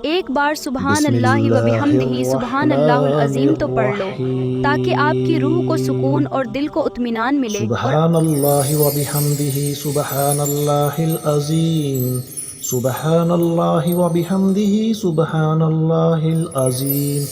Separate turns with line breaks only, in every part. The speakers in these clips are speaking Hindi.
एक बार सुभान अल्लाहि व बिहम्दिही सुभान अल्लाहुल अज़ीम तो पढ़ लो, ताकि आपकी रूह को सुकून और दिल को इत्मीनान मिले।
सुभान अल्लाहि व बिहम्दिही सुभान अल्लाहिल अज़ीम सुभान अल्लाहि व बिहम्दिही सुभान अल्लाहिल अज़ीम।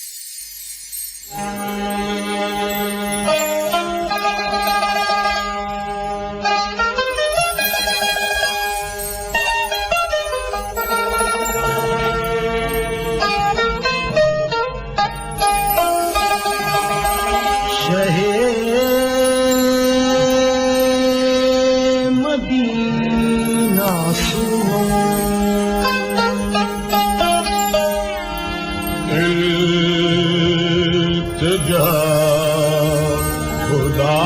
मदीना सुनो, इल्तिजा खुदा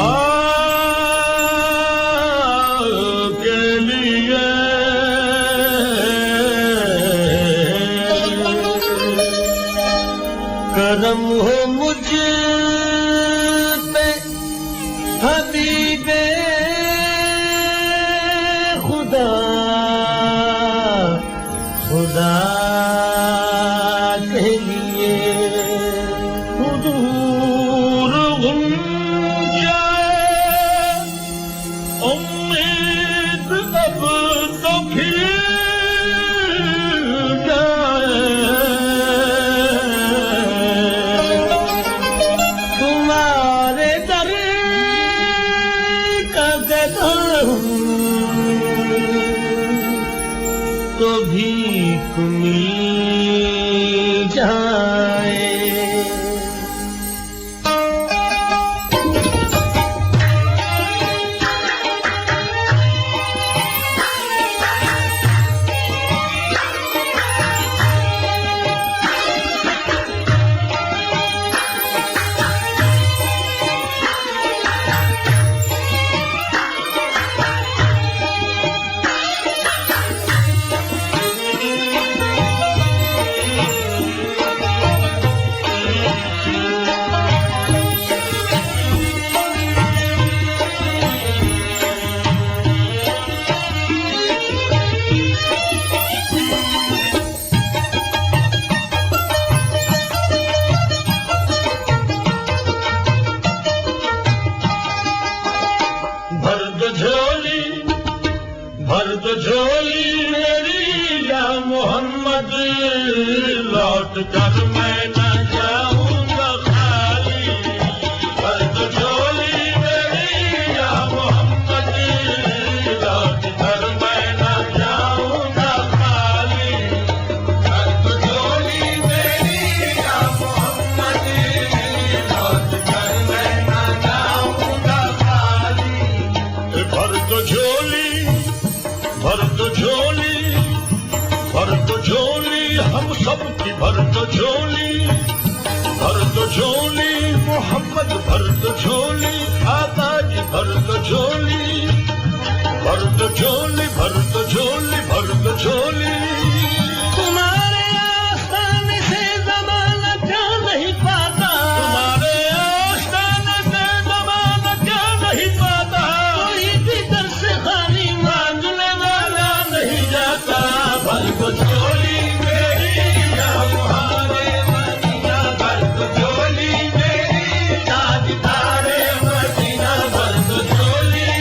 के लिए, करम हो मुझ पे हबीबे खुदा, खुदा के लिए हुजूर गुम जाए उम्मीद अब तो खिल जाए, तुम्हारे दर का गदा तो भीख मिल जाए। भर दो झोली मेरी या मोहम्मद, लौट कर मैं न जाऊंगा खाली। भर दो झोली मेरी या मोहम्मद, लौट कर मैं न जाऊंगा खाली। भर दो झोली मेरी या मोहम्मद, लौट कर मैं न जाऊंगा खाली। भर दो झोली, भर दो झोली, भर दो झोली हम सब की, भर दो झोली, भर दो झोली मोहम्मद, भर दो झोली आका की, भर दो झोली, भर दो झोली, भर दो झोली, भर दो झोली। तुम्हारे आस्थाने से ज़माना क्या नहीं पाता, तुम्हारे आस्थाने से ज़माना क्या नहीं पाता, कोई भी दर से खाली मांगने वाला नहीं जाता। भर दो झोली मेरी या मुहारे मदीना, भर दो झोली मेरी ताजदारे मदीना, भर दो झोली।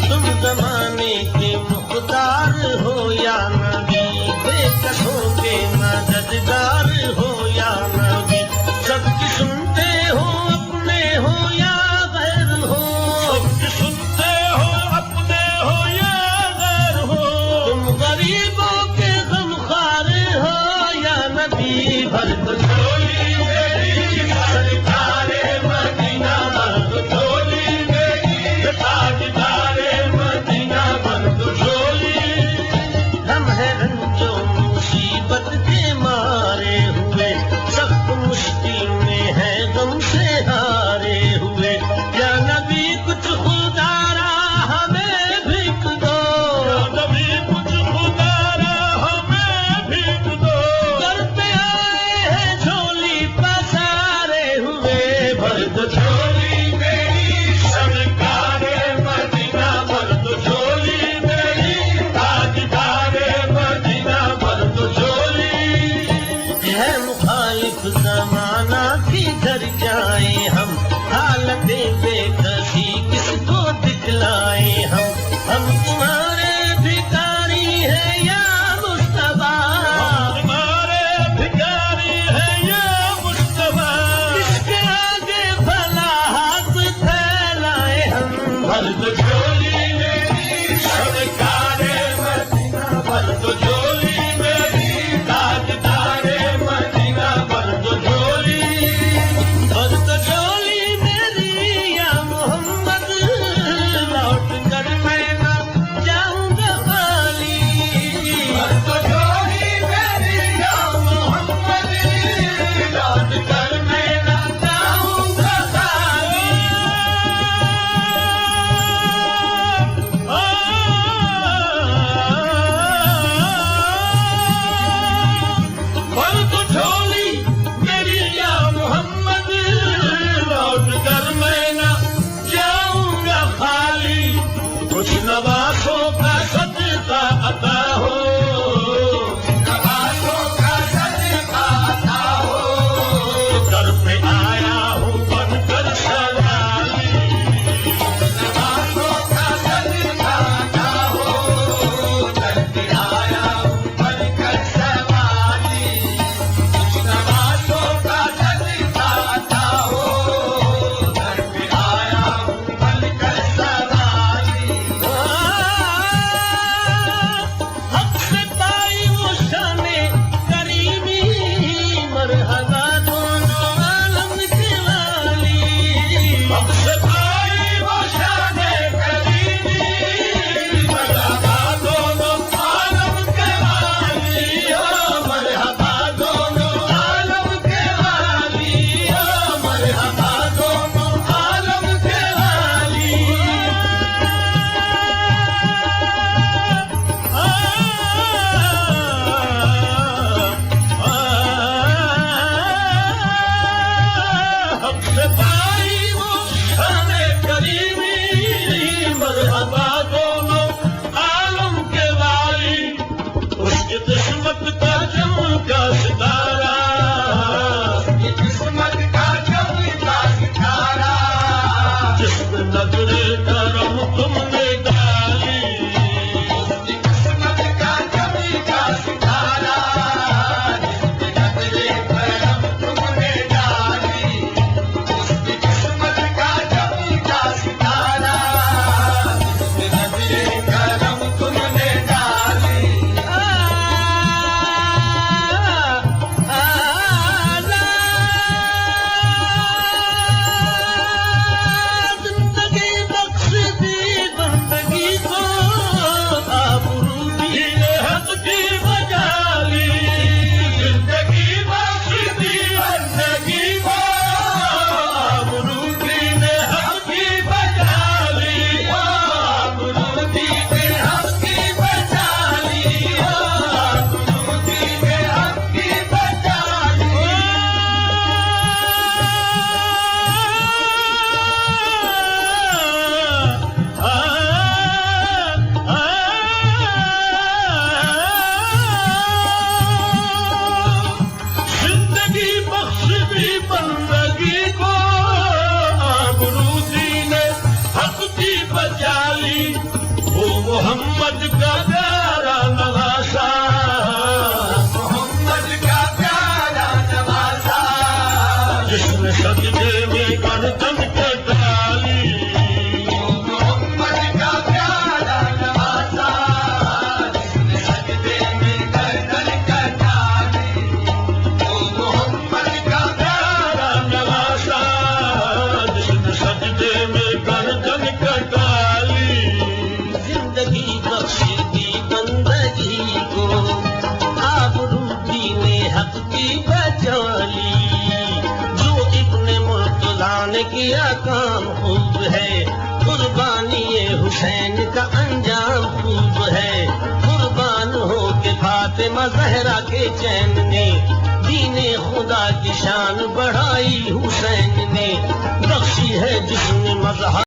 तुम जमाने के मुख्तार हो या नबी, बेकसों के मददगार हो या नबी, सबकी सुनते हो अपने हो या गैर हो, सबकी सुनते हो अपने हो या गैर हो। तुम गरीबों के गमखार हो या नबी, भर दो झोली मेरी सरकारे मदीना, भर दो झोली मेरी ताजदारे मदीना, भर दो झोली। हम हैं रंजो मुसीबत के मारे हुए, सख्त मुश्किल में है गम से हारे हुए, या नबी कुछ खुदारा हमें भीख दो, या नबी कुछ खुदारा हमें भीख दो। करते आए हैं
मर जाए हम, हालतें बेकसी किसको दिखलाए हम तुम्हारे भिखारी हैं या मुस्तफा,
तुम्हारे भिखारी है या मुस्तफा,
इसके आगे भला हाथ फैलाए हम।
भर दो झोली मेरी सरकारे मदीना, भर दो झोली मेरी ताजदारे मदीना, भर दो झोली,
भर दो झोली मेरी या मोहम्मद, लौट कर मैं ना जाऊंगा खाली।
भर दो झोली मेरी या मोहम्मद, लौट कर मैं ना जाऊंगा खाली। भर दो झोली मेरी या मोहम्मद, लौट कर मैं ना जाऊंगा खाली। कुछ नवासों का सदका अता हो, नवासों का सदका अता हो, दर पे आया हूँ बनकर सवाली। नवासों का सदका अता हो, दर पे आया हूँ बनकर सवाली। नवासों का सदका अता हो, दर पे आया हूँ बनकर सवाली।
हक से पाई वो शाने करीमी, मरहबा दोनों आलम के वाली।
अब से भाई वो शाने करीमी, मरहबा दोनों आलम के वाली, ओ मरहबा दोनों आलम के वाली, ओ मरहबा दोनों आलम के वाली। हक से भाई वो शाने करीमी, मरहबा दोनों आलम के वाली। उसकी किस्मत का चमका सितारा, उसकी किस्मत का चमका सितारा, जिसमें नजरे करम तुमने डाली। उसकी किस्मत का चमका सितारा, जिसमें नजरे करम तुमने डाली। उसकी किस्मत का चमका सितारा, जिसमें नजरे करम तुमने डाली।
जिंदगी बख्श दी बंदगी को, आबरू दी
हक की बजाली, जिंदगी बख्श दी बंदगी को, आबरूदी ने हक की बजाली, आबरूदी ने हक की बजाली, आबरूदी ने हक की बजाली। जिंदगी बख्श दी बंदगी को, आबरूदी ने हक की बजाली। वो मोहम्मद का प्यारा नवासा, मोहम्मद का प्यारा नवासा, जिसने सजदे में गर्दन कटाली। मोहम्मद का प्यारा नवासा, जिसने सजदे में गर्दन कटाली। मोहम्मद का प्यारा नवासा, जिसने सजदे में गर्दन कटाली।
जिंदगी बख्श दी बंदगी को, आबरू दी ने हक की बचाली। जो इब्ने मुर्तज़ा ने किया काम खूब है, कुर्बानी हुसैन का अंजाम खूब है। कुर्बान हो के फातिमा ज़हरा के चैन ने, दीने खुदा की शान बढ़ाई हुसैन ने। बख्शी है जिसने मज़हब